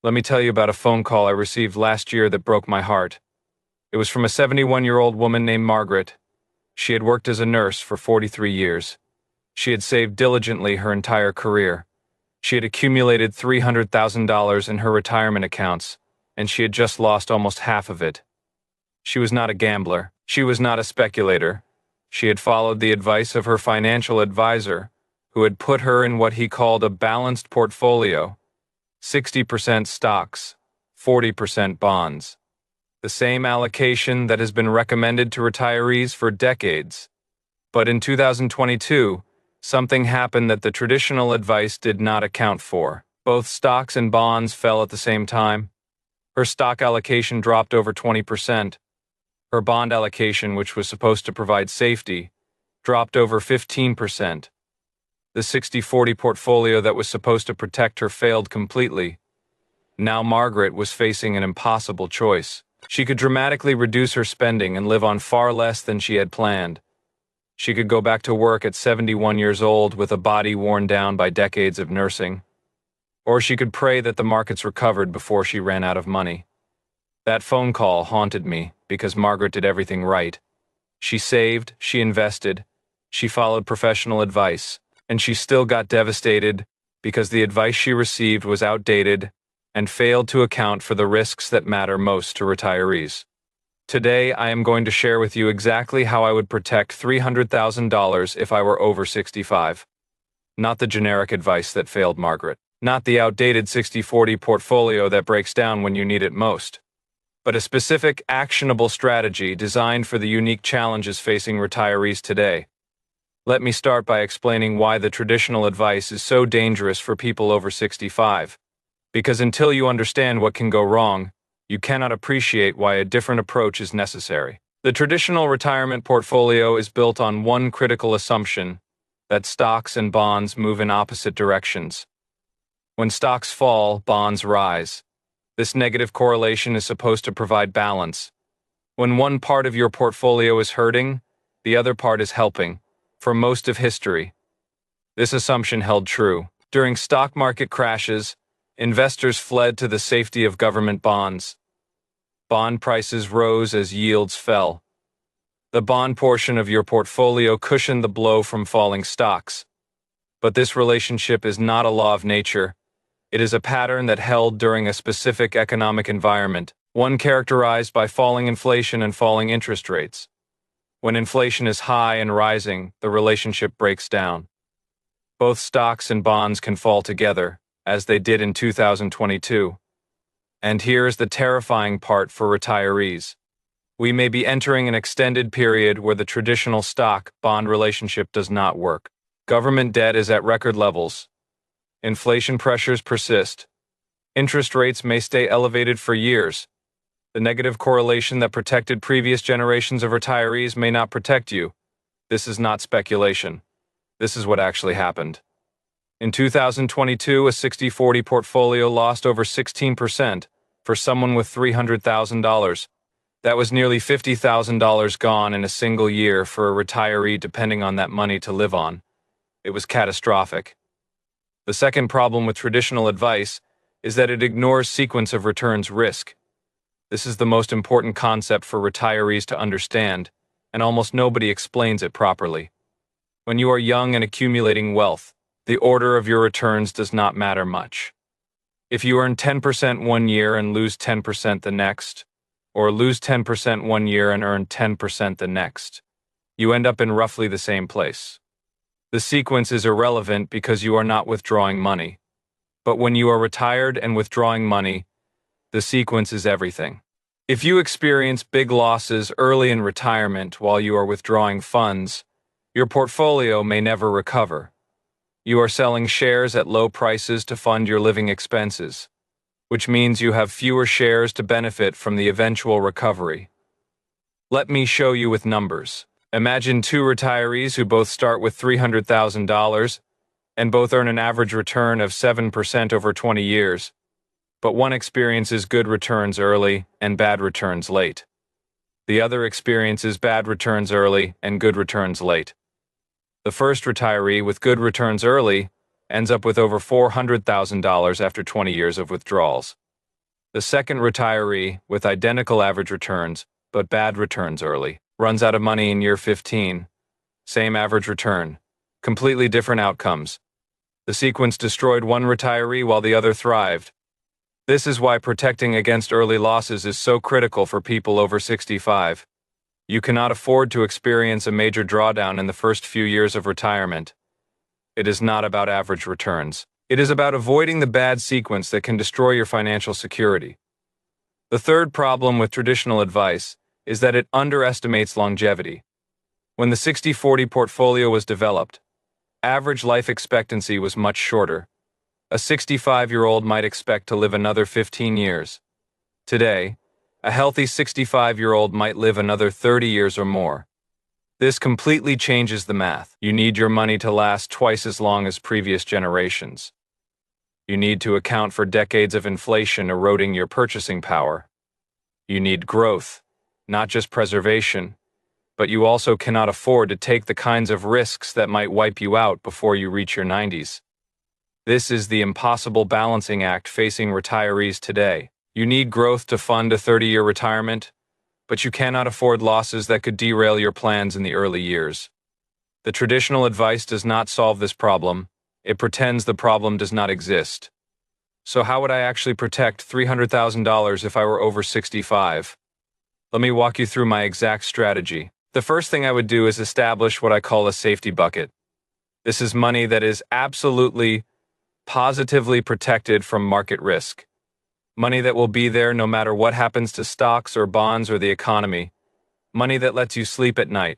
Let me tell you about a phone call I received last year that broke my heart. It was from a 71-year-old woman named Margaret. She had worked as a nurse for 43 years. She had saved diligently her entire career. She had accumulated $300,000 in her retirement accounts, and she had just lost almost half of it. She was not a gambler. She was not a speculator. She had followed the advice of her financial advisor, who had put her in what he called a balanced portfolio: 60% stocks, 40% bonds. The same allocation that has been recommended to retirees for decades. But in 2022, something happened that the traditional advice did not account for. Both stocks and bonds fell at the same time. Her stock allocation dropped over 20%. Her bond allocation, which was supposed to provide safety, dropped over 15%. The 60-40 portfolio that was supposed to protect her failed completely. Now Margaret was facing an impossible choice. She could dramatically reduce her spending and live on far less than she had planned. She could go back to work at 71 years old with a body worn down by decades of nursing. Or she could pray that the markets recovered before she ran out of money. That phone call haunted me because Margaret did everything right. She saved, she invested, she followed professional advice, and she still got devastated because the advice she received was outdated and failed to account for the risks that matter most to retirees. Today, I am going to share with you exactly how I would protect $300,000 if I were over 65. Not the generic advice that failed Margaret. Not the outdated 60-40 portfolio that breaks down when you need it most. But a specific, actionable strategy designed for the unique challenges facing retirees today. Let me start by explaining why the traditional advice is so dangerous for people over 65. Because until you understand what can go wrong, you cannot appreciate why a different approach is necessary. The traditional retirement portfolio is built on one critical assumption: that stocks and bonds move in opposite directions. When stocks fall, bonds rise. This negative correlation is supposed to provide balance. When one part of your portfolio is hurting, the other part is helping. For most of history, this assumption held true. During stock market crashes, investors fled to the safety of government bonds. Bond prices rose as yields fell. The bond portion of your portfolio cushioned the blow from falling stocks. But this relationship is not a law of nature. It is a pattern that held during a specific economic environment, one characterized by falling inflation and falling interest rates. When inflation is high and rising, the relationship breaks down. Both stocks and bonds can fall together, as they did in 2022. And here is the terrifying part for retirees. We may be entering an extended period where the traditional stock-bond relationship does not work. Government debt is at record levels. Inflation pressures persist. Interest rates may stay elevated for years. The negative correlation that protected previous generations of retirees may not protect you. This is not speculation. This is what actually happened. In 2022, a 60-40 portfolio lost over 16% for someone with $300,000. That was nearly $50,000 gone in a single year for a retiree depending on that money to live on. It was catastrophic. The second problem with traditional advice is that it ignores sequence of returns risk. This is the most important concept for retirees to understand, and almost nobody explains it properly. When you are young and accumulating wealth, the order of your returns does not matter much. If you earn 10% one year and lose 10% the next, or lose 10% one year and earn 10% the next, you end up in roughly the same place. The sequence is irrelevant because you are not withdrawing money. But when you are retired and withdrawing money, the sequence is everything. If you experience big losses early in retirement while you are withdrawing funds, your portfolio may never recover. You are selling shares at low prices to fund your living expenses, which means you have fewer shares to benefit from the eventual recovery. Let me show you with numbers. Imagine two retirees who both start with $300,000 and both earn an average return of 7% over 20 years. But one experiences good returns early and bad returns late. The other experiences bad returns early and good returns late. The first retiree with good returns early ends up with over $400,000 after 20 years of withdrawals. The second retiree, with identical average returns, but bad returns early, runs out of money in year 15. Same average return. Completely different outcomes. The sequence destroyed one retiree while the other thrived. This is why protecting against early losses is so critical for people over 65. You cannot afford to experience a major drawdown in the first few years of retirement. It is not about average returns. It is about avoiding the bad sequence that can destroy your financial security. The third problem with traditional advice is that it underestimates longevity. When the 60-40 portfolio was developed, average life expectancy was much shorter. A 65-year-old might expect to live another 15 years. Today, a healthy 65-year-old might live another 30 years or more. This completely changes the math. You need your money to last twice as long as previous generations. You need to account for decades of inflation eroding your purchasing power. You need growth, not just preservation, but you also cannot afford to take the kinds of risks that might wipe you out before you reach your 90s. This is the impossible balancing act facing retirees today. You need growth to fund a 30-year retirement, but you cannot afford losses that could derail your plans in the early years. The traditional advice does not solve this problem. It pretends the problem does not exist. So how would I actually protect $300,000 if I were over 65? Let me walk you through my exact strategy. The first thing I would do is establish what I call a safety bucket. This is money that is absolutely, positively protected from market risk. Money that will be there no matter what happens to stocks or bonds or the economy. Money that lets you sleep at night.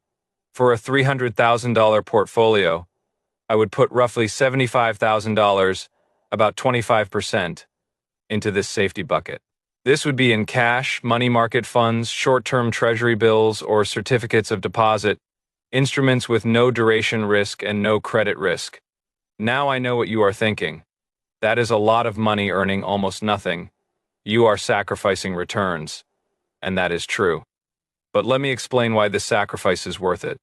For a $300,000 portfolio, I would put roughly $75,000, about 25%, into this safety bucket. This would be in cash, money market funds, short-term treasury bills, or certificates of deposit, instruments with no duration risk and no credit risk. Now I know what you are thinking. That is a lot of money earning almost nothing. You are sacrificing returns. And that is true. But let me explain why this sacrifice is worth it.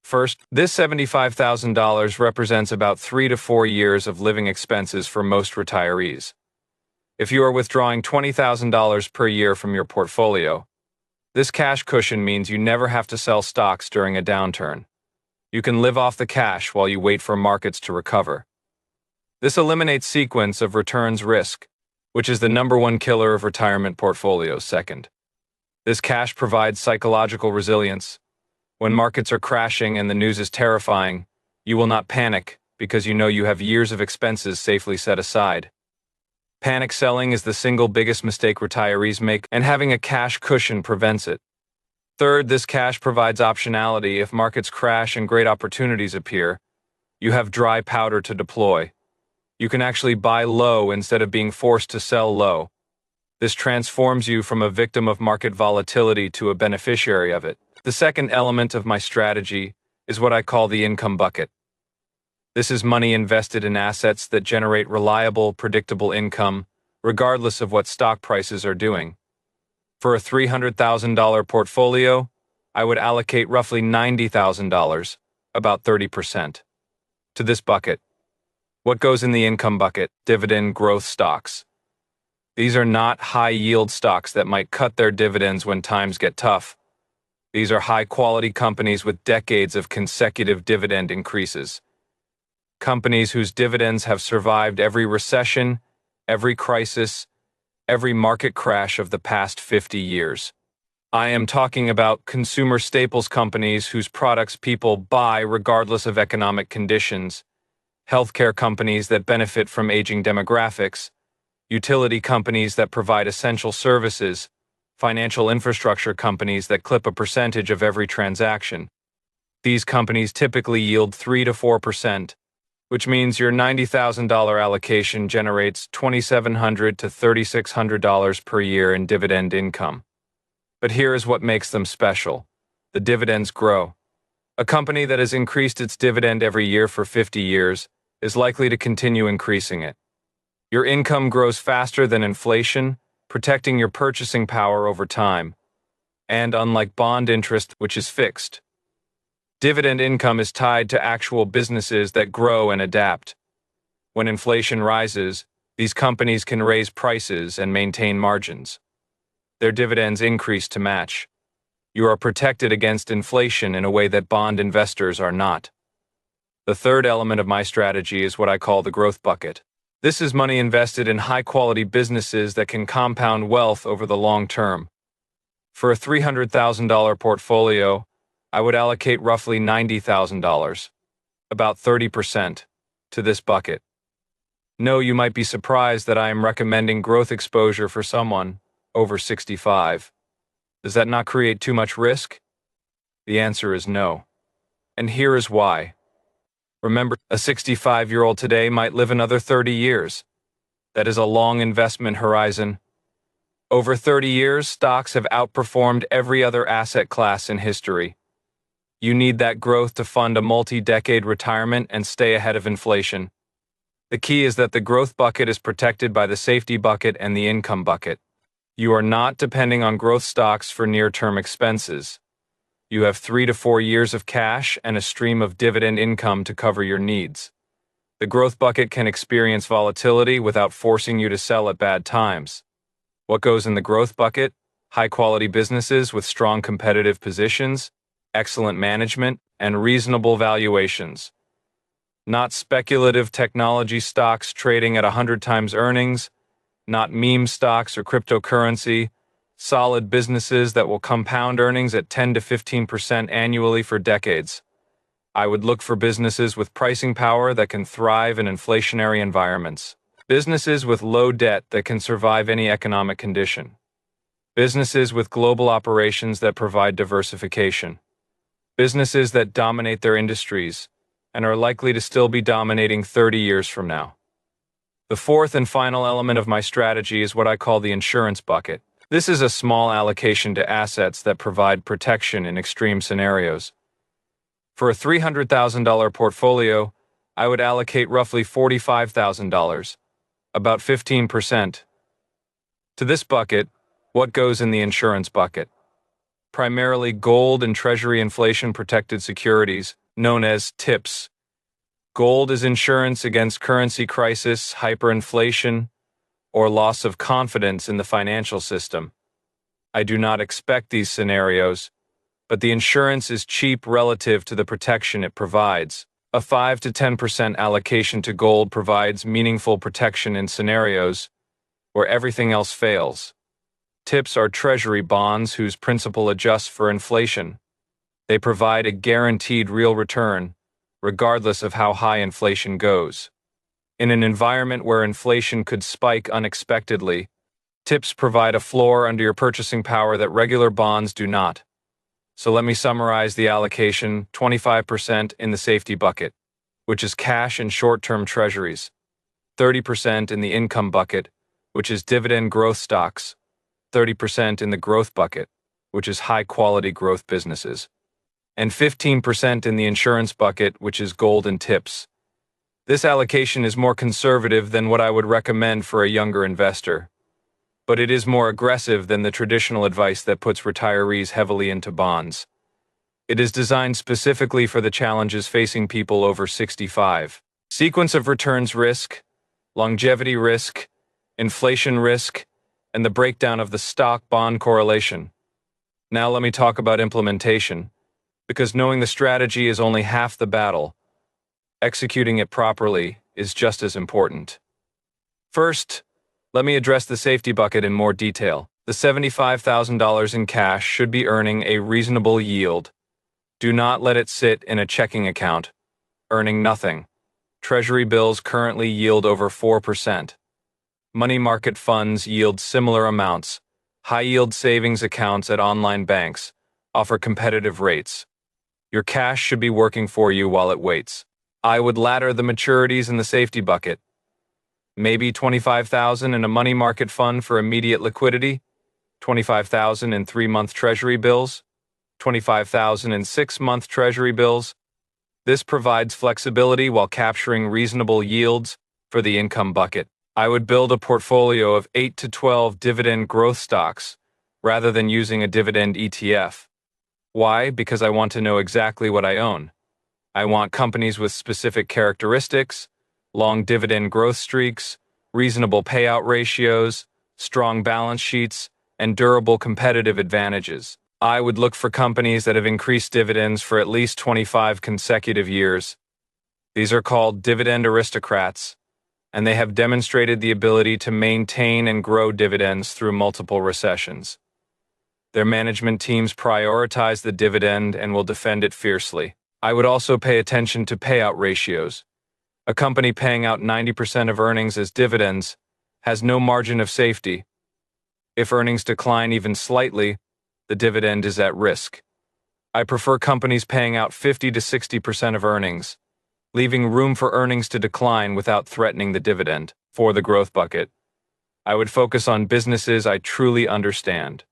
First, this $75,000 represents about 3 to 4 years of living expenses for most retirees. If you are withdrawing $20,000 per year from your portfolio, this cash cushion means you never have to sell stocks during a downturn. You can live off the cash while you wait for markets to recover. This eliminates sequence of returns risk, which is the #1 killer of retirement portfolios. Second, this cash provides psychological resilience. When markets are crashing and the news is terrifying, you will not panic because you know you have years of expenses safely set aside. Panic selling is the single biggest mistake retirees make, and having a cash cushion prevents it. Third, this cash provides optionality. If markets crash and great opportunities appear, you have dry powder to deploy. You can actually buy low instead of being forced to sell low. This transforms you from a victim of market volatility to a beneficiary of it. The second element of my strategy is what I call the income bucket. This is money invested in assets that generate reliable, predictable income, regardless of what stock prices are doing. For a $300,000 portfolio, I would allocate roughly $90,000, about 30%, to this bucket. What goes in the income bucket? Dividend growth stocks. These are not high-yield stocks that might cut their dividends when times get tough. These are high-quality companies with decades of consecutive dividend increases. Companies whose dividends have survived every recession, every crisis, every market crash of the past 50 years. I am talking about consumer staples companies whose products people buy regardless of economic conditions, healthcare companies that benefit from aging demographics, utility companies that provide essential services, financial infrastructure companies that clip a percentage of every transaction. These companies typically yield 3 to 4%, which means your $90,000 allocation generates $2,700 to $3,600 per year in dividend income. But here is what makes them special. The dividends grow. A company that has increased its dividend every year for 50 years is likely to continue increasing it. Your income grows faster than inflation, protecting your purchasing power over time. And unlike bond interest, which is fixed, dividend income is tied to actual businesses that grow and adapt. When inflation rises, These companies can raise prices and maintain margins. Their dividends increase to match. You are protected against inflation in a way that bond investors are not. The third element of my strategy is what I call the growth bucket. This is money invested in high-quality businesses that can compound wealth over the long term. For a $300,000 portfolio, I would allocate roughly $90,000, about 30%, to this bucket. No, you might be surprised that I am recommending growth exposure for someone over 65. Does that not create too much risk? The answer is no. And here is why. Remember, a 65-year-old today might live another 30 years. That is a long investment horizon. Over 30 years, stocks have outperformed every other asset class in history. You need that growth to fund a multi-decade retirement and stay ahead of inflation. The key is that the growth bucket is protected by the safety bucket and the income bucket. You are not depending on growth stocks for near-term expenses. You have 3 to 4 years of cash and a stream of dividend income to cover your needs. The growth bucket can experience volatility without forcing you to sell at bad times. What goes in the growth bucket? High-quality businesses with strong competitive positions, excellent management, and reasonable valuations. Not speculative technology stocks trading at 100 times earnings, not meme stocks or cryptocurrency, solid businesses that will compound earnings at 10 to 15% annually for decades. I would look for businesses with pricing power that can thrive in inflationary environments. Businesses with low debt that can survive any economic condition. Businesses with global operations that provide diversification. Businesses that dominate their industries and are likely to still be dominating 30 years from now. The fourth and final element of my strategy is what I call the insurance bucket. This is a small allocation to assets that provide protection in extreme scenarios. For a $300,000 portfolio, I would allocate roughly $45,000, about 15%. To this bucket, what goes in the insurance bucket? Primarily gold and treasury inflation-protected securities, known as TIPS. Gold is insurance against currency crisis, hyperinflation, or loss of confidence in the financial system. I do not expect these scenarios, but the insurance is cheap relative to the protection it provides. A 5 to 10% allocation to gold provides meaningful protection in scenarios where everything else fails. TIPS are treasury bonds whose principal adjusts for inflation. They provide a guaranteed real return, regardless of how high inflation goes. In an environment where inflation could spike unexpectedly, TIPS provide a floor under your purchasing power that regular bonds do not. So let me summarize the allocation: 25% in the safety bucket, which is cash and short-term treasuries, 30% in the income bucket, which is dividend growth stocks, 30% in the growth bucket, which is high-quality growth businesses, and 15% in the insurance bucket, which is gold and TIPS. This allocation is more conservative than what I would recommend for a younger investor, but it is more aggressive than the traditional advice that puts retirees heavily into bonds. It is designed specifically for the challenges facing people over 65. Sequence of returns risk, longevity risk, inflation risk, and the breakdown of the stock-bond correlation. Now let me talk about implementation, because knowing the strategy is only half the battle. Executing it properly is just as important. First, let me address the safety bucket in more detail. The $75,000 in cash should be earning a reasonable yield. Do not let it sit in a checking account, earning nothing. Treasury bills currently yield over 4%. Money market funds yield similar amounts. High-yield savings accounts at online banks offer competitive rates. Your cash should be working for you while it waits. I would ladder the maturities in the safety bucket. Maybe $25,000 in a money market fund for immediate liquidity, $25,000 in 3-month treasury bills, $25,000 in 6-month treasury bills. This provides flexibility while capturing reasonable yields for the income bucket. I would build a portfolio of 8 to 12 dividend growth stocks rather than using a dividend ETF. Why? Because I want to know exactly what I own. I want companies with specific characteristics, long dividend growth streaks, reasonable payout ratios, strong balance sheets, and durable competitive advantages. I would look for companies that have increased dividends for at least 25 consecutive years. These are called dividend aristocrats, and they have demonstrated the ability to maintain and grow dividends through multiple recessions. Their management teams prioritize the dividend and will defend it fiercely. I would also pay attention to payout ratios. A company paying out 90% of earnings as dividends has no margin of safety. If earnings decline even slightly, the dividend is at risk. I prefer companies paying out 50 to 60% of earnings, leaving room for earnings to decline without threatening the dividend. For the growth bucket, I would focus on businesses I truly understand.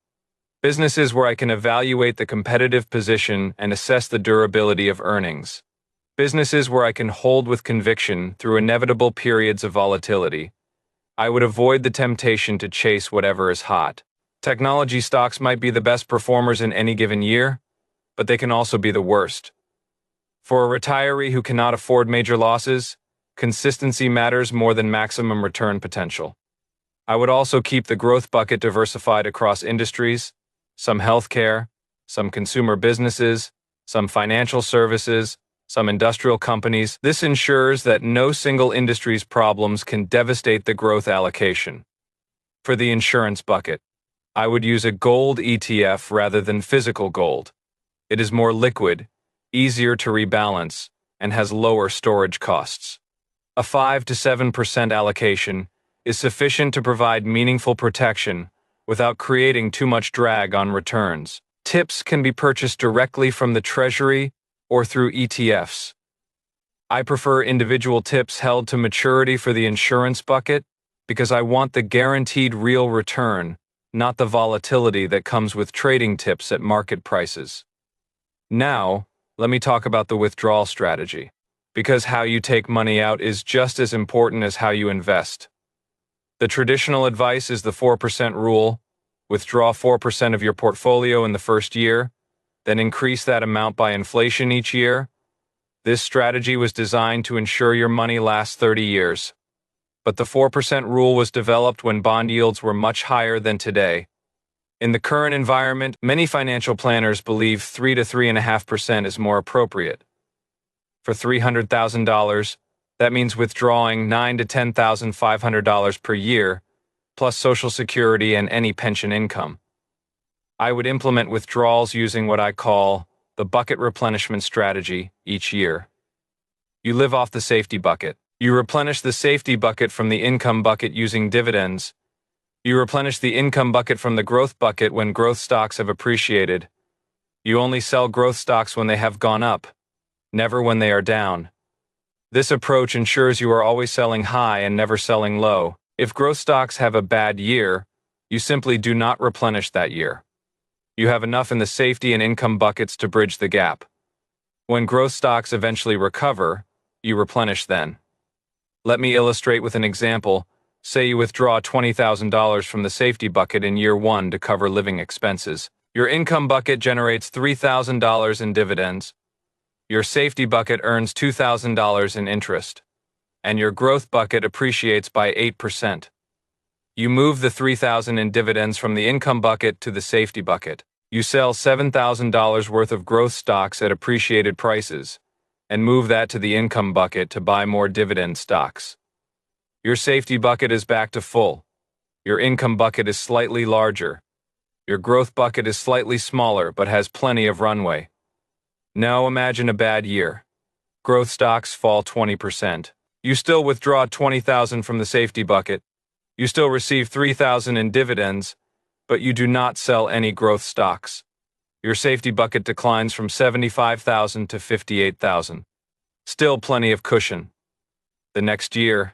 Businesses where I can evaluate the competitive position and assess the durability of earnings. Businesses where I can hold with conviction through inevitable periods of volatility. I would avoid the temptation to chase whatever is hot. Technology stocks might be the best performers in any given year, but they can also be the worst. For a retiree who cannot afford major losses, consistency matters more than maximum return potential. I would also keep the growth bucket diversified across industries, some healthcare, some consumer businesses, some financial services, some industrial companies. This ensures that no single industry's problems can devastate the growth allocation. For the insurance bucket, I would use a gold ETF rather than physical gold. It is more liquid, easier to rebalance, and has lower storage costs. A 5 to 7% allocation is sufficient to provide meaningful protection without creating too much drag on returns. TIPS can be purchased directly from the Treasury or through ETFs. I prefer individual TIPS held to maturity for the insurance bucket because I want the guaranteed real return, not the volatility that comes with trading TIPS at market prices. Now, let me talk about the withdrawal strategy, because how you take money out is just as important as how you invest. The traditional advice is the 4% rule. Withdraw 4% of your portfolio in the first year, then increase that amount by inflation each year. This strategy was designed to ensure your money lasts 30 years. But the 4% rule was developed when bond yields were much higher than today. In the current environment, many financial planners believe 3 to 3.5% is more appropriate. For $300,000, that means withdrawing $9,000 to $10,500 per year, plus Social Security and any pension income. I would implement withdrawals using what I call the bucket replenishment strategy each year. You live off the safety bucket. You replenish the safety bucket from the income bucket using dividends. You replenish the income bucket from the growth bucket when growth stocks have appreciated. You only sell growth stocks when they have gone up, never when they are down. This approach ensures you are always selling high and never selling low. If growth stocks have a bad year, you simply do not replenish that year. You have enough in the safety and income buckets to bridge the gap. When growth stocks eventually recover, you replenish then. Let me illustrate with an example. Say you withdraw $20,000 from the safety bucket in year 1 to cover living expenses. Your income bucket generates $3,000 in dividends. Your safety bucket earns $2,000 in interest. And your growth bucket appreciates by 8%. You move the $3,000 in dividends from the income bucket to the safety bucket. You sell $7,000 worth of growth stocks at appreciated prices, and move that to the income bucket to buy more dividend stocks. Your safety bucket is back to full. Your income bucket is slightly larger. Your growth bucket is slightly smaller but has plenty of runway. Now imagine a bad year. Growth stocks fall 20%. You still withdraw $20,000 from the safety bucket. You still receive $3,000 in dividends, but you do not sell any growth stocks. Your safety bucket declines from $75,000 to $58,000. Still plenty of cushion. The next year,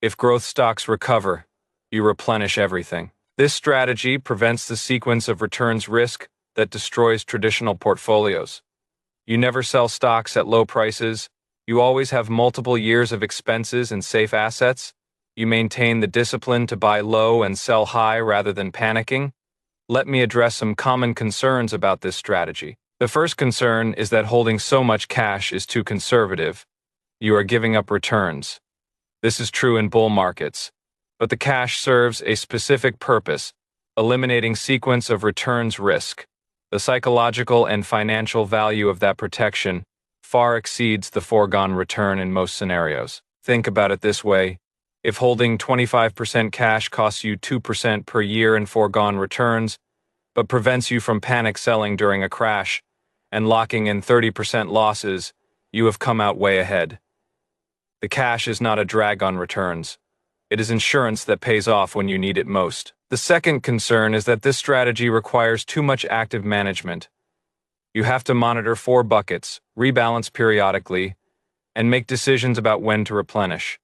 if growth stocks recover, you replenish everything. This strategy prevents the sequence of returns risk that destroys traditional portfolios. You never sell stocks at low prices. You always have multiple years of expenses and safe assets. You maintain the discipline to buy low and sell high rather than panicking. Let me address some common concerns about this strategy. The first concern is that holding so much cash is too conservative. You are giving up returns. This is true in bull markets. but the cash serves a specific purpose, eliminating sequence of returns risk. The psychological and financial value of that protection far exceeds the foregone return in most scenarios. Think about it this way. If holding 25% cash costs you 2% per year in foregone returns, but prevents you from panic selling during a crash and locking in 30% losses, you have come out way ahead. The cash is not a drag on returns. It is insurance that pays off when you need it most. The second concern is that this strategy requires too much active management. You have to monitor 4 buckets, rebalance periodically, and make decisions about when to replenish.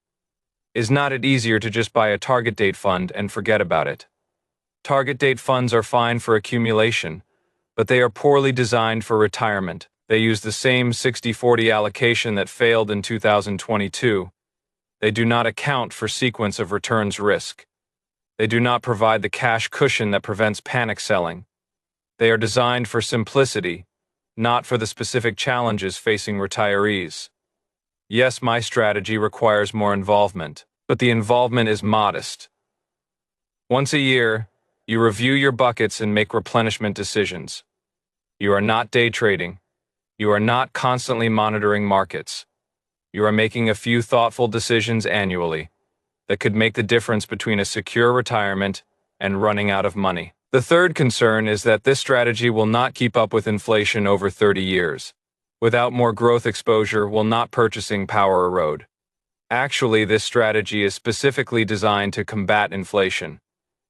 Is not it easier to just buy a target date fund and forget about it? Target date funds are fine for accumulation, but they are poorly designed for retirement. They use the same 60-40 allocation that failed in 2022. They do not account for sequence of returns risk. They do not provide the cash cushion that prevents panic selling. They are designed for simplicity, not for the specific challenges facing retirees. Yes, my strategy requires more involvement, but the involvement is modest. Once a year, you review your buckets and make replenishment decisions. You are not day trading. You are not constantly monitoring markets. You are making a few thoughtful decisions annually that could make the difference between a secure retirement and running out of money. The third concern is that this strategy will not keep up with inflation over 30 years. Without more growth exposure, will not purchasing power erode. Actually, this strategy is specifically designed to combat inflation.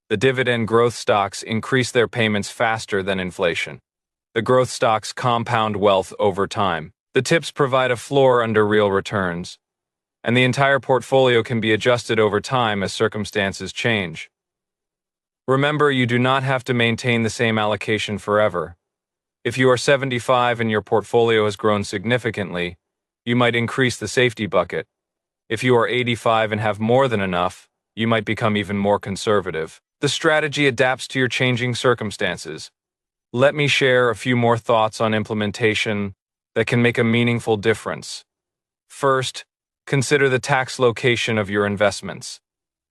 The dividend growth stocks increase their payments faster than inflation. The growth stocks compound wealth over time. The tips provide a floor under real returns, and the entire portfolio can be adjusted over time as circumstances change. Remember, you do not have to maintain the same allocation forever. If you are 75 and your portfolio has grown significantly, you might increase the safety bucket. If you are 85 and have more than enough, you might become even more conservative. The strategy adapts to your changing circumstances. Let me share a few more thoughts on implementation that can make a meaningful difference. First, consider the tax location of your investments.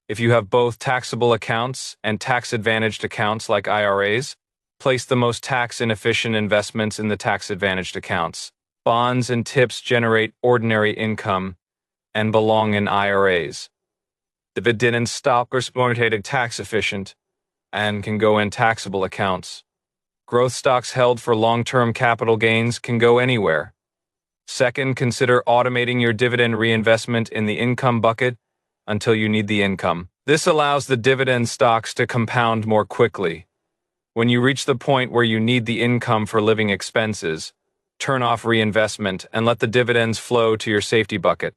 If you have both taxable accounts and tax-advantaged accounts like IRAs, place the most tax-inefficient investments in the tax-advantaged accounts. Bonds and tips generate ordinary income and belong in IRAs. Dividend stock are spontaneous tax-efficient and can go in taxable accounts. Growth stocks held for long-term capital gains can go anywhere. Second, consider automating your dividend reinvestment in the income bucket until you need the income. This allows the dividend stocks to compound more quickly. When you reach the point where you need the income for living expenses, turn off reinvestment and let the dividends flow to your safety bucket.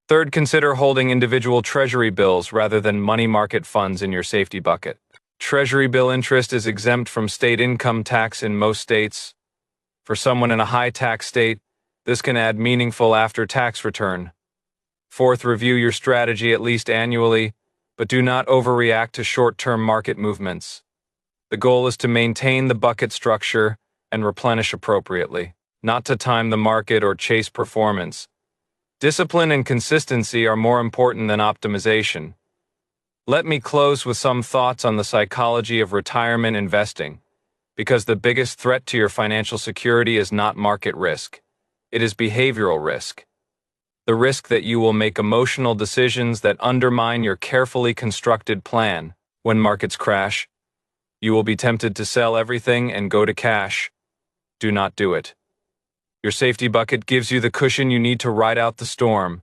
Third, consider holding individual treasury bills rather than money market funds in your safety bucket. Treasury bill interest is exempt from state income tax in most states. For someone in a high-tax state, this can add meaningful after-tax return. Fourth, review your strategy at least annually, but do not overreact to short-term market movements. The goal is to maintain the bucket structure and replenish appropriately, not to time the market or chase performance. Discipline and consistency are more important than optimization. Let me close with some thoughts on the psychology of retirement investing, because the biggest threat to your financial security is not market risk. It is behavioral risk. The risk that you will make emotional decisions that undermine your carefully constructed plan. When markets crash, you will be tempted to sell everything and go to cash. Do not do it. Your safety bucket gives you the cushion you need to ride out the storm.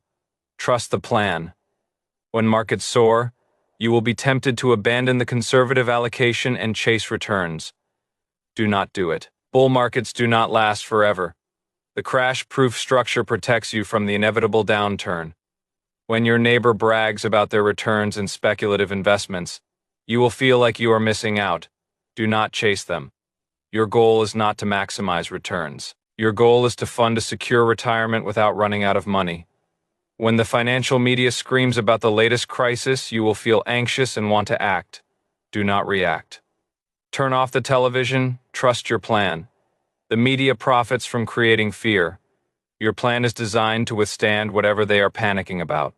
Trust the plan. When markets soar, you will be tempted to abandon the conservative allocation and chase returns. Do not do it. Bull markets do not last forever. The crash-proof structure protects you from the inevitable downturn. When your neighbor brags about their returns and speculative investments, you will feel like you are missing out. Do not chase them. Your goal is not to maximize returns. Your goal is to fund a secure retirement without running out of money. When the financial media screams about the latest crisis, you will feel anxious and want to act. Do not react. Turn off the television, trust your plan. The media profits from creating fear. Your plan is designed to withstand whatever they are panicking about.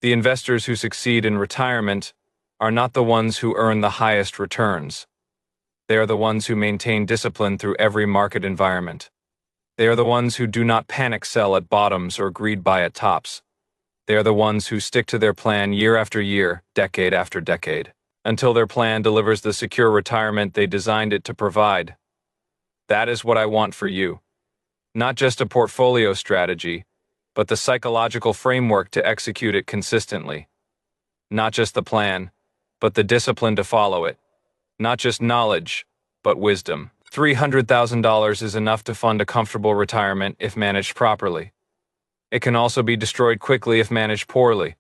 The investors who succeed in retirement are not the ones who earn the highest returns. They are the ones who maintain discipline through every market environment. They are the ones who do not panic sell at bottoms or greed buy at tops. They are the ones who stick to their plan year after year, decade after decade, until their plan delivers the secure retirement they designed it to provide. That is what I want for you. Not just a portfolio strategy, but the psychological framework to execute it consistently. Not just the plan, but the discipline to follow it. Not just knowledge, but wisdom. $300,000 is enough to fund a comfortable retirement if managed properly. It can also be destroyed quickly if managed poorly.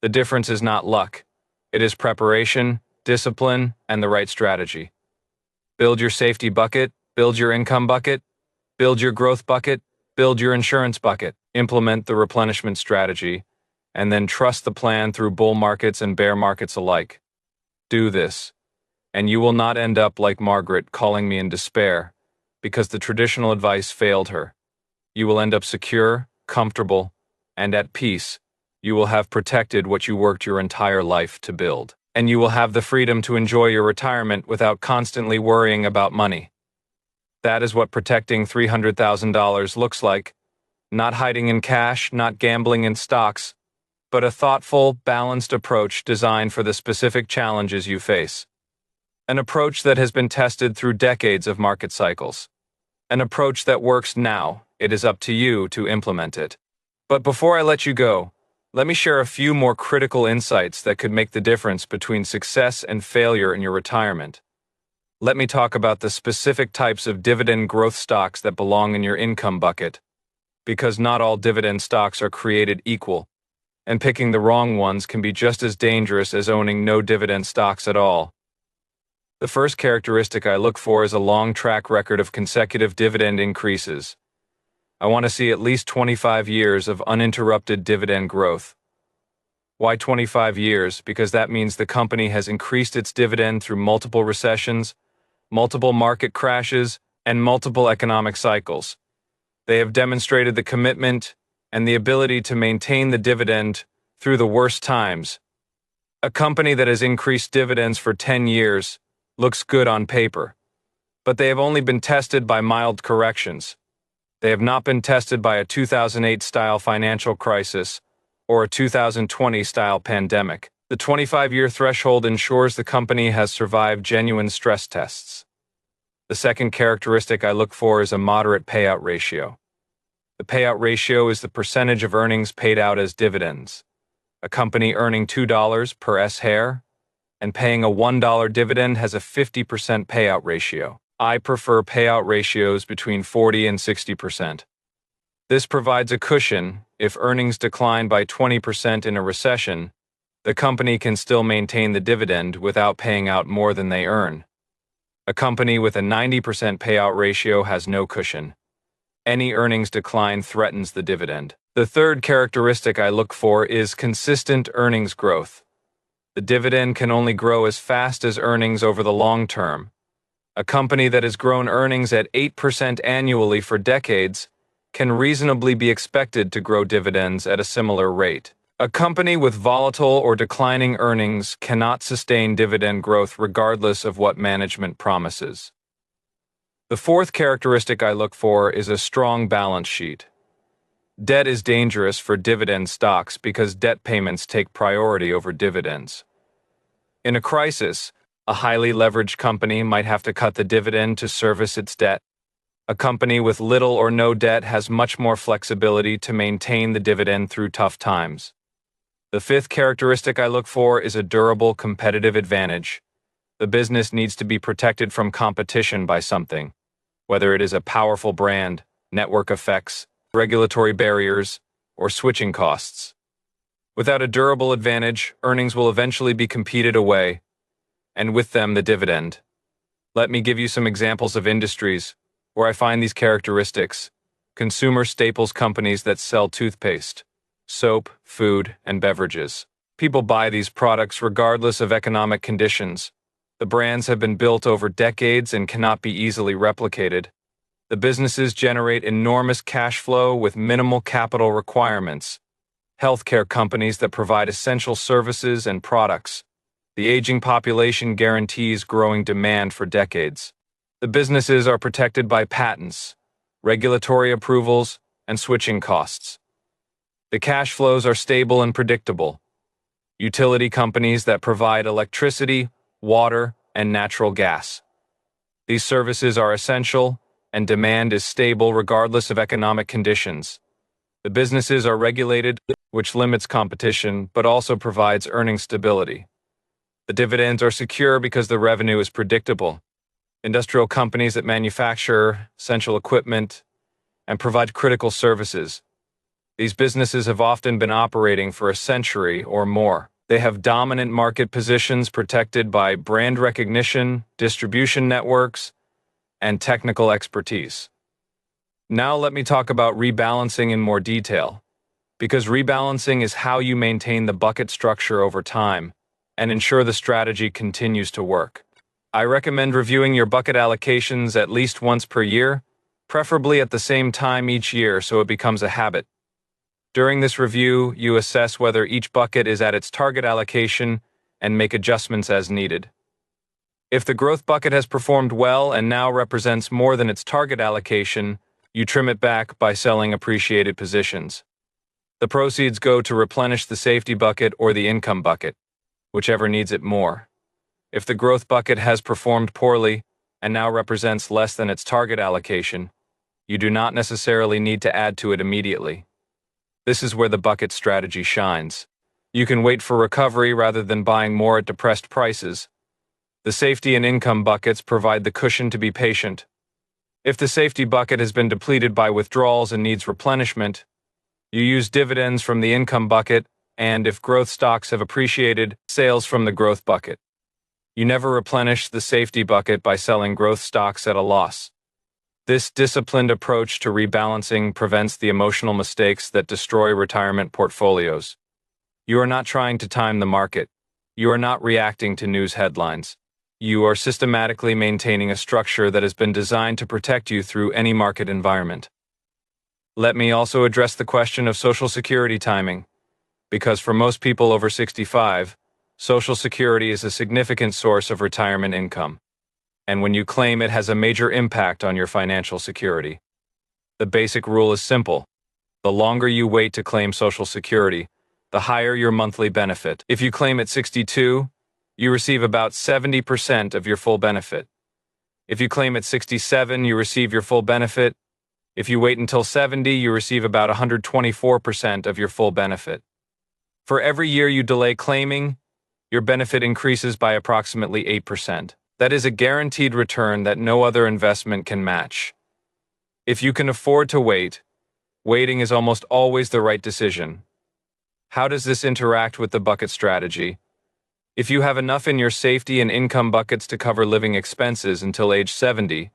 The difference is not luck. It is preparation, discipline, and the right strategy. Build your safety bucket, build your income bucket, build your growth bucket, build your insurance bucket. Implement the replenishment strategy, and then trust the plan through bull markets and bear markets alike. Do this, and you will not end up like Margaret calling me in despair because the traditional advice failed her. You will end up secure, comfortable, and at peace. You will have protected what you worked your entire life to build, and you will have the freedom to enjoy your retirement without constantly worrying about money. That is what protecting $300,000 looks like. Not hiding in cash, not gambling in stocks, but a thoughtful, balanced approach designed for the specific challenges you face. An approach that has been tested through decades of market cycles. An approach that works now. It is up to you to implement it. But before I let you go, let me share a few more critical insights that could make the difference between success and failure in your retirement. Let me talk about the specific types of dividend growth stocks that belong in your income bucket, because not all dividend stocks are created equal, and picking the wrong ones can be just as dangerous as owning no dividend stocks at all. The first characteristic I look for is a long track record of consecutive dividend increases. I want to see at least 25 years of uninterrupted dividend growth. Why 25 years? Because that means the company has increased its dividend through multiple recessions, multiple market crashes, and multiple economic cycles. They have demonstrated the commitment and the ability to maintain the dividend through the worst times. A company that has increased dividends for 10 years looks good on paper, but they have only been tested by mild corrections. They have not been tested by a 2008-style financial crisis or a 2020-style pandemic. The 25-year threshold ensures the company has survived genuine stress tests. The second characteristic I look for is a moderate payout ratio. The payout ratio is the percentage of earnings paid out as dividends. A company earning $2 per share and paying a $1 dividend has a 50% payout ratio. I prefer payout ratios between 40 and 60%. This provides a cushion. If earnings decline by 20% in a recession, the company can still maintain the dividend without paying out more than they earn. A company with a 90% payout ratio has no cushion. Any earnings decline threatens the dividend. The third characteristic I look for is consistent earnings growth. The dividend can only grow as fast as earnings over the long term. A company that has grown earnings at 8% annually for decades can reasonably be expected to grow dividends at a similar rate. A company with volatile or declining earnings cannot sustain dividend growth regardless of what management promises. The fourth characteristic I look for is a strong balance sheet. Debt is dangerous for dividend stocks because debt payments take priority over dividends. In a crisis, a highly leveraged company might have to cut the dividend to service its debt. A company with little or no debt has much more flexibility to maintain the dividend through tough times. The fifth characteristic I look for is a durable competitive advantage. The business needs to be protected from competition by something, whether it is a powerful brand, network effects, regulatory barriers, or switching costs. Without a durable advantage, earnings will eventually be competed away, and with them the dividend. Let me give you some examples of industries where I find these characteristics. Consumer staples companies that sell toothpaste, soap, food, and beverages. People buy these products regardless of economic conditions. The brands have been built over decades and cannot be easily replicated. The businesses generate enormous cash flow with minimal capital requirements. Healthcare companies that provide essential services and products. The aging population guarantees growing demand for decades. The businesses are protected by patents, regulatory approvals, and switching costs. The cash flows are stable and predictable. Utility companies that provide electricity, water, and natural gas. These services are essential, and demand is stable regardless of economic conditions. The businesses are regulated, which limits competition, but also provides earning stability. The dividends are secure because the revenue is predictable. Industrial companies that manufacture essential equipment and provide critical services. These businesses have often been operating for a century or more. They have dominant market positions protected by brand recognition, distribution networks, and technical expertise. Now let me talk about rebalancing in more detail, because rebalancing is how you maintain the bucket structure over time and ensure the strategy continues to work. I recommend reviewing your bucket allocations at least once per year, preferably at the same time each year so it becomes a habit. During this review, you assess whether each bucket is at its target allocation and make adjustments as needed. If the growth bucket has performed well and now represents more than its target allocation, you trim it back by selling appreciated positions. The proceeds go to replenish the safety bucket or the income bucket, whichever needs it more. If the growth bucket has performed poorly and now represents less than its target allocation, you do not necessarily need to add to it immediately. This is where the bucket strategy shines. You can wait for recovery rather than buying more at depressed prices. The safety and income buckets provide the cushion to be patient. If the safety bucket has been depleted by withdrawals and needs replenishment, you use dividends from the income bucket, and if growth stocks have appreciated, sales from the growth bucket. You never replenish the safety bucket by selling growth stocks at a loss. This disciplined approach to rebalancing prevents the emotional mistakes that destroy retirement portfolios. You are not trying to time the market. You are not reacting to news headlines. You are systematically maintaining a structure that has been designed to protect you through any market environment. Let me also address the question of Social Security timing, because for most people over 65, Social Security is a significant source of retirement income, and when you claim it has a major impact on your financial security. The basic rule is simple. The longer you wait to claim Social Security, the higher your monthly benefit. If you claim at 62, you receive about 70% of your full benefit. If you claim at 67, you receive your full benefit. If you wait until 70, you receive about 124% of your full benefit. For every year you delay claiming, your benefit increases by approximately 8%. That is a guaranteed return that no other investment can match. If you can afford to wait, waiting is almost always the right decision. How does this interact with the bucket strategy? If you have enough in your safety and income buckets to cover living expenses until age 70,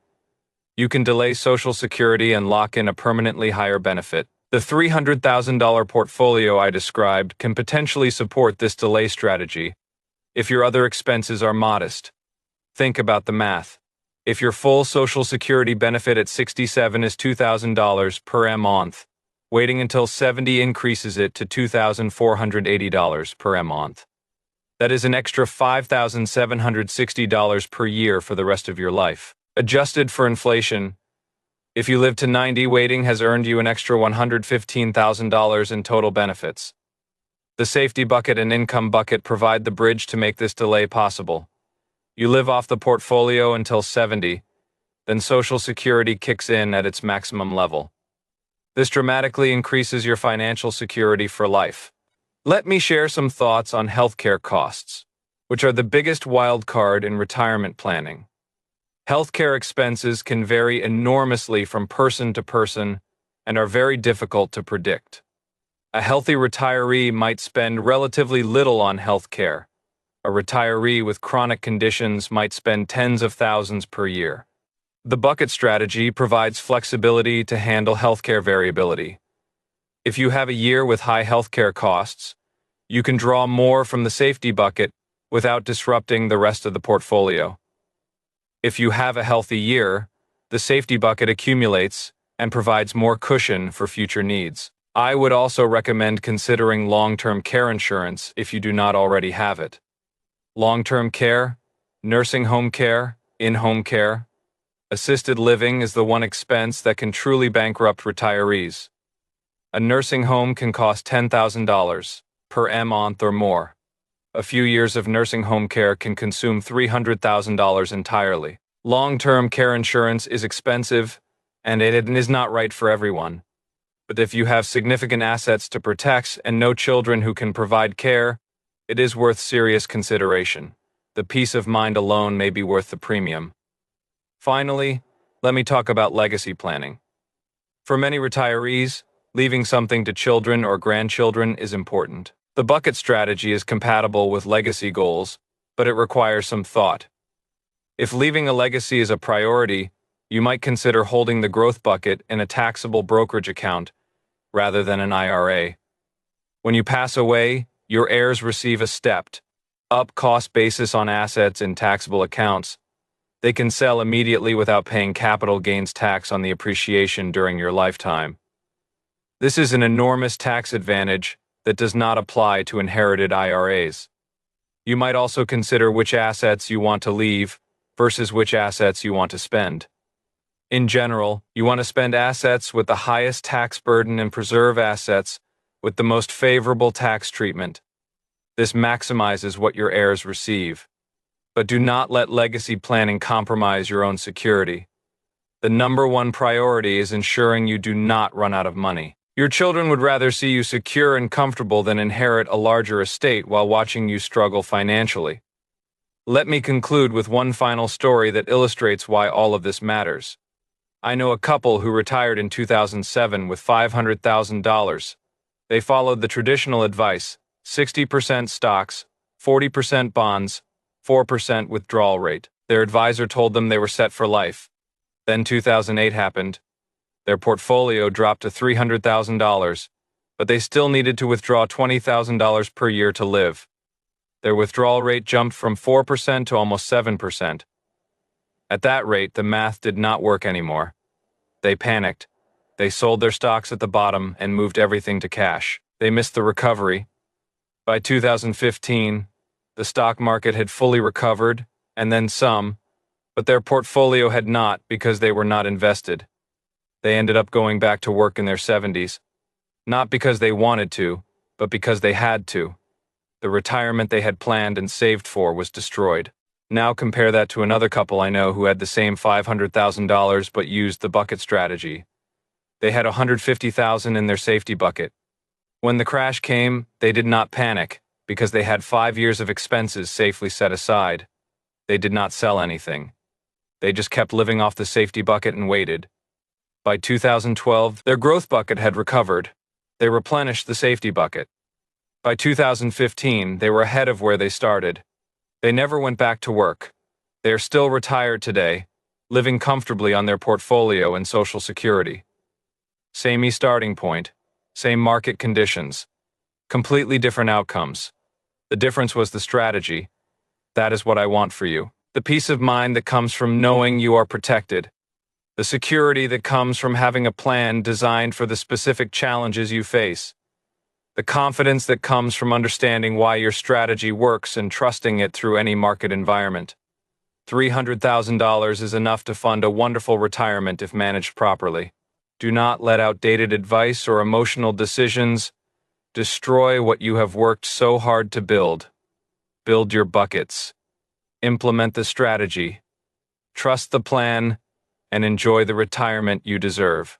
you can delay Social Security and lock in a permanently higher benefit. The $300,000 portfolio I described can potentially support this delay strategy if your other expenses are modest. Think about the math. If your full Social Security benefit at 67 is $2,000 per month, waiting until 70 increases it to $2,480 per month. That is an extra $5,760 per year for the rest of your life. Adjusted for inflation, if you live to 90, waiting has earned you an extra $115,000 in total benefits. The safety bucket and income bucket provide the bridge to make this delay possible. You live off the portfolio until 70, then Social Security kicks in at its maximum level. This dramatically increases your financial security for life. Let me share some thoughts on healthcare costs, which are the biggest wild card in retirement planning. Healthcare expenses can vary enormously from person to person and are very difficult to predict. A healthy retiree might spend relatively little on healthcare. A retiree with chronic conditions might spend tens of thousands per year. The bucket strategy provides flexibility to handle healthcare variability. If you have a year with high healthcare costs, you can draw more from the safety bucket without disrupting the rest of the portfolio. If you have a healthy year, the safety bucket accumulates and provides more cushion for future needs. I would also recommend considering long-term care insurance if you do not already have it. Long-term care, nursing home care, in-home care, assisted living is the one expense that can truly bankrupt retirees. A nursing home can cost $10,000 per month or more. A few years of nursing home care can consume $300,000 entirely. Long-term care insurance is expensive, and it is not right for everyone. But if you have significant assets to protect and no children who can provide care, it is worth serious consideration. The peace of mind alone may be worth the premium. Finally, let me talk about legacy planning. For many retirees, leaving something to children or grandchildren is important. The bucket strategy is compatible with legacy goals, but it requires some thought. If leaving a legacy is a priority, you might consider holding the growth bucket in a taxable brokerage account rather than an IRA. When you pass away, your heirs receive a stepped-up cost basis on assets in taxable accounts. They can sell immediately without paying capital gains tax on the appreciation during your lifetime. This is an enormous tax advantage that does not apply to inherited IRAs. You might also consider which assets you want to leave versus which assets you want to spend. In general, you want to spend assets with the highest tax burden and preserve assets with the most favorable tax treatment. This maximizes what your heirs receive. But do not let legacy planning compromise your own security. The number one priority is ensuring you do not run out of money. Your children would rather see you secure and comfortable than inherit a larger estate while watching you struggle financially. Let me conclude with one final story that illustrates why all of this matters. I know a couple who retired in 2007 with $500,000. They followed the traditional advice: 60% stocks, 40% bonds, 4% withdrawal rate. Their advisor told them they were set for life. Then 2008 happened. Their portfolio dropped to $300,000, but they still needed to withdraw $20,000 per year to live. Their withdrawal rate jumped from 4% to almost 7%. At that rate, the math did not work anymore. They panicked. They sold their stocks at the bottom and moved everything to cash. They missed the recovery. By 2015, the stock market had fully recovered, and then some, but their portfolio had not because they were not invested. They ended up going back to work in their 70s, not because they wanted to, but because they had to. The retirement they had planned and saved for was destroyed. Now compare that to another couple I know who had the same $500,000 but used the bucket strategy. They had $150,000 in their safety bucket. When the crash came, they did not panic because they had 5 years of expenses safely set aside. They did not sell anything. They just kept living off the safety bucket and waited. By 2012, their growth bucket had recovered. They replenished the safety bucket. By 2015, they were ahead of where they started. They never went back to work. They are still retired today, living comfortably on their portfolio and Social Security. Same starting point, same market conditions, completely different outcomes. The difference was the strategy. That is what I want for you. The peace of mind that comes from knowing you are protected. The security that comes from having a plan designed for the specific challenges you face. The confidence that comes from understanding why your strategy works and trusting it through any market environment. $300,000 is enough to fund a wonderful retirement if managed properly. Do not let outdated advice or emotional decisions destroy what you have worked so hard to build. Build your buckets. Implement the strategy. Trust the plan and enjoy the retirement you deserve.